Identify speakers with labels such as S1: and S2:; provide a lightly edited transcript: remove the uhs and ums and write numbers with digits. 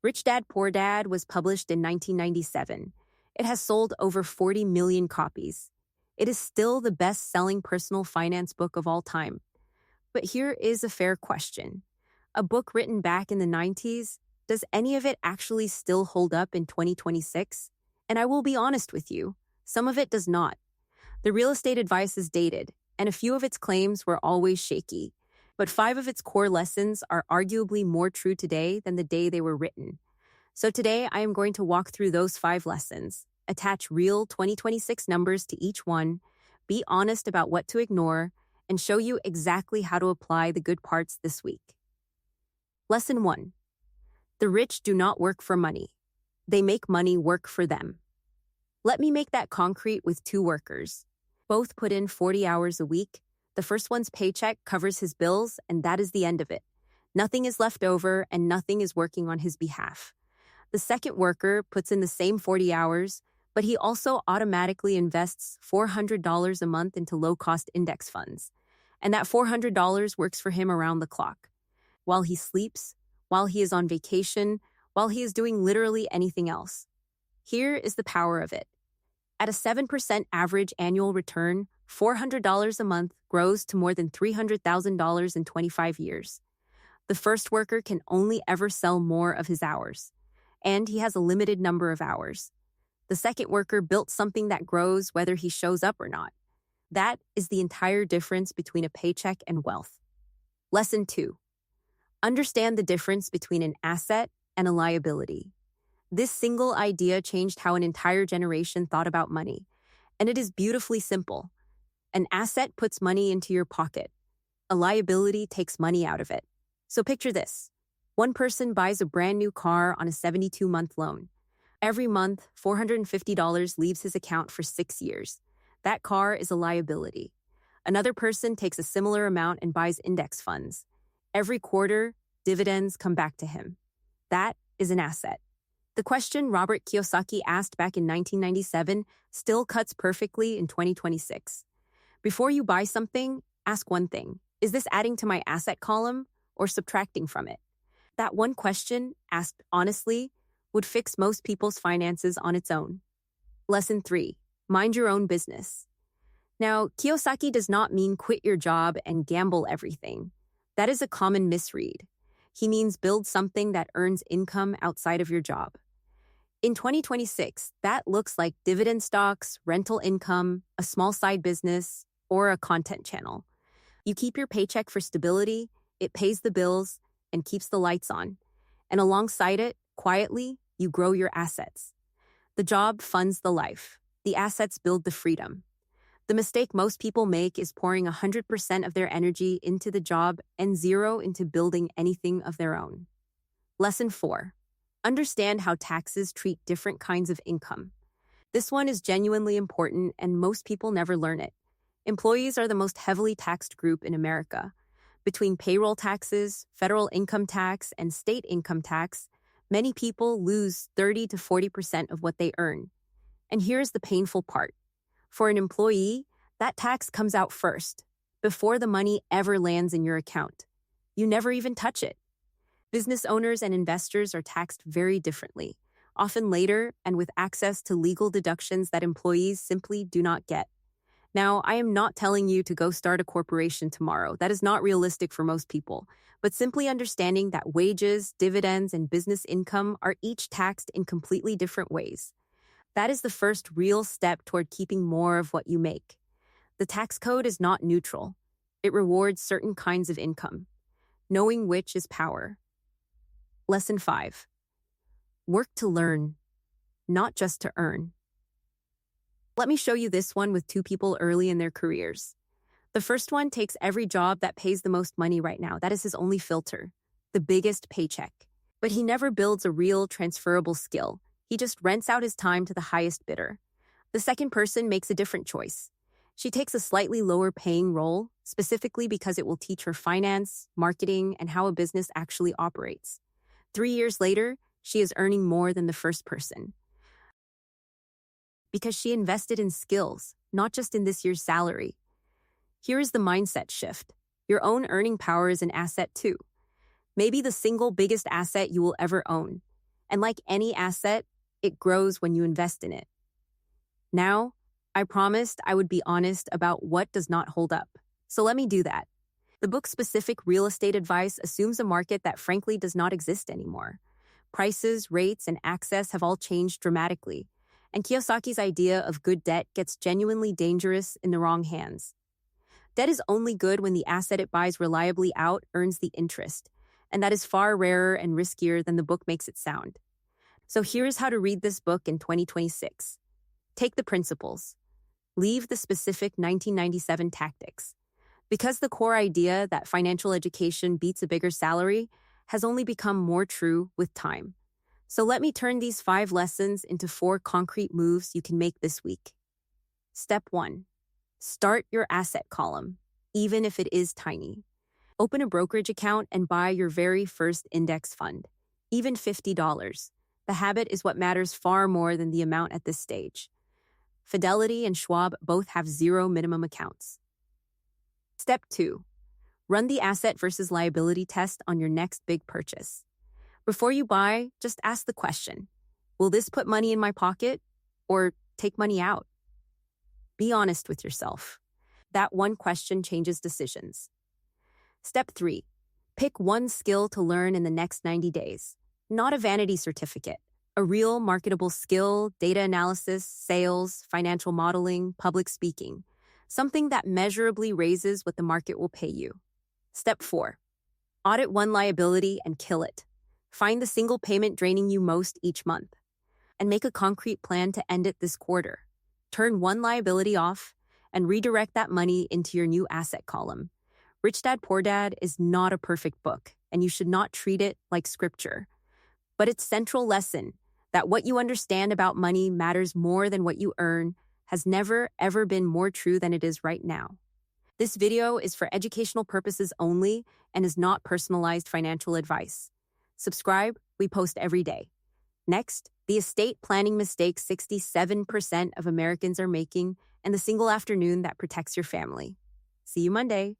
S1: Rich Dad Poor Dad was published in 1997. It has sold over 40 million copies. It is still the best-selling personal finance book of all time. But here is a fair question. A book written back in the 90s, does any of it actually still hold up in 2026? And I will be honest with you, some of it does not. The real estate advice is dated, and a few of its claims were always shaky. But 5 of its core lessons are arguably more true today than the day they were written. So today, I am going to walk through those 5 lessons, attach real 2026 numbers to each one, be honest about what to ignore, and show you exactly how to apply the good parts this week. Lesson 1. The rich do not work for money. They make money work for them. Let me make that concrete with 2 workers. Both put in 40 hours a week. The first one's paycheck covers his bills, and that is the end of it. Nothing is left over, and nothing is working on his behalf. The second worker puts in the same 40 hours, but he also automatically invests $400 a month into low-cost index funds. And that $400 works for him around the clock. While he sleeps, while he is on vacation, while he is doing literally anything else. Here is the power of it. At a 7% average annual return, $400 a month grows to more than $300,000 in 25 years. The first worker can only ever sell more of his hours, and he has a limited number of hours. The second worker built something that grows whether he shows up or not. That is the entire difference between a paycheck and wealth. Lesson 2. Understand the difference between an asset and a liability. This single idea changed how an entire generation thought about money, and it is beautifully simple. An asset puts money into your pocket. A liability takes money out of it. So picture this. One person buys a brand new car on a 72-month loan. Every month, $450 leaves his account for 6 years. That car is a liability. Another person takes a similar amount and buys index funds. Every quarter, dividends come back to him. That is an asset. The question Robert Kiyosaki asked back in 1997 still cuts perfectly in 2026. Before you buy something, ask one thing. Is this adding to my asset column or subtracting from it? That one question, asked honestly, would fix most people's finances on its own. Lesson 3. Mind your own business. Now, Kiyosaki does not mean quit your job and gamble everything. That is a common misread. He means build something that earns income outside of your job. In 2026, that looks like dividend stocks, rental income, a small side business, or a content channel. You keep your paycheck for stability, it pays the bills, and keeps the lights on. And alongside it, quietly, you grow your assets. The job funds the life. The assets build the freedom. The mistake most people make is pouring 100% of their energy into the job and 0 into building anything of their own. Lesson 4. Understand how taxes treat different kinds of income. This one is genuinely important and most people never learn it. Employees are the most heavily taxed group in America. Between payroll taxes, federal income tax, and state income tax, many people lose 30 to 40% of what they earn. And here's the painful part. For an employee, that tax comes out first, before the money ever lands in your account. You never even touch it. Business owners and investors are taxed very differently, often later and with access to legal deductions that employees simply do not get. Now, I am not telling you to go start a corporation tomorrow. That is not realistic for most people. But simply understanding that wages, dividends, and business income are each taxed in completely different ways. That is the first real step toward keeping more of what you make. The tax code is not neutral. It rewards certain kinds of income. Knowing which is power. Lesson 5. Work to learn, not just to earn. Let me show you this one with 2 people early in their careers. The first one takes every job that pays the most money right now. That is his only filter, the biggest paycheck. But he never builds a real transferable skill. He just rents out his time to the highest bidder. The second person makes a different choice. She takes a slightly lower paying role, specifically because it will teach her finance, marketing, and how a business actually operates. 3 years later, she is earning more than the first person. Because she invested in skills, not just in this year's salary. Here is the mindset shift. Your own earning power is an asset too. Maybe the single biggest asset you will ever own. And like any asset, it grows when you invest in it. Now, I promised I would be honest about what does not hold up. So let me do that. The book's specific real estate advice assumes a market that frankly does not exist anymore. Prices, rates, and access have all changed dramatically, and Kiyosaki's idea of good debt gets genuinely dangerous in the wrong hands. Debt is only good when the asset it buys reliably out earns the interest, and that is far rarer and riskier than the book makes it sound. So here's how to read this book in 2026. Take the principles. Leave the specific 1997 tactics. Because the core idea that financial education beats a bigger salary has only become more true with time. So let me turn these 5 lessons into 4 concrete moves you can make this week. Step 1. Start your asset column, even if it is tiny. Open a brokerage account and buy your very first index fund, even $50. The habit is what matters far more than the amount at this stage. Fidelity and Schwab both have 0 minimum accounts. Step 2. Run the asset versus liability test on your next big purchase. Before you buy, just ask the question, will this put money in my pocket or take money out? Be honest with yourself. That one question changes decisions. Step 3. Pick one skill to learn in the next 90 days. Not a vanity certificate. A real marketable skill, data analysis, sales, financial modeling, public speaking. Something that measurably raises what the market will pay you. Step 4. Audit one liability and kill it. Find the single payment draining you most each month. And make a concrete plan to end it this quarter. Turn one liability off and redirect that money into your new asset column. Rich Dad Poor Dad is not a perfect book, and you should not treat it like scripture. But its central lesson, that what you understand about money matters more than what you earn, has never, ever been more true than it is right now. This video is for educational purposes only and is not personalized financial advice. Subscribe, we post every day. Next, the estate planning mistakes 67% of Americans are making and the single afternoon that protects your family. See you Monday.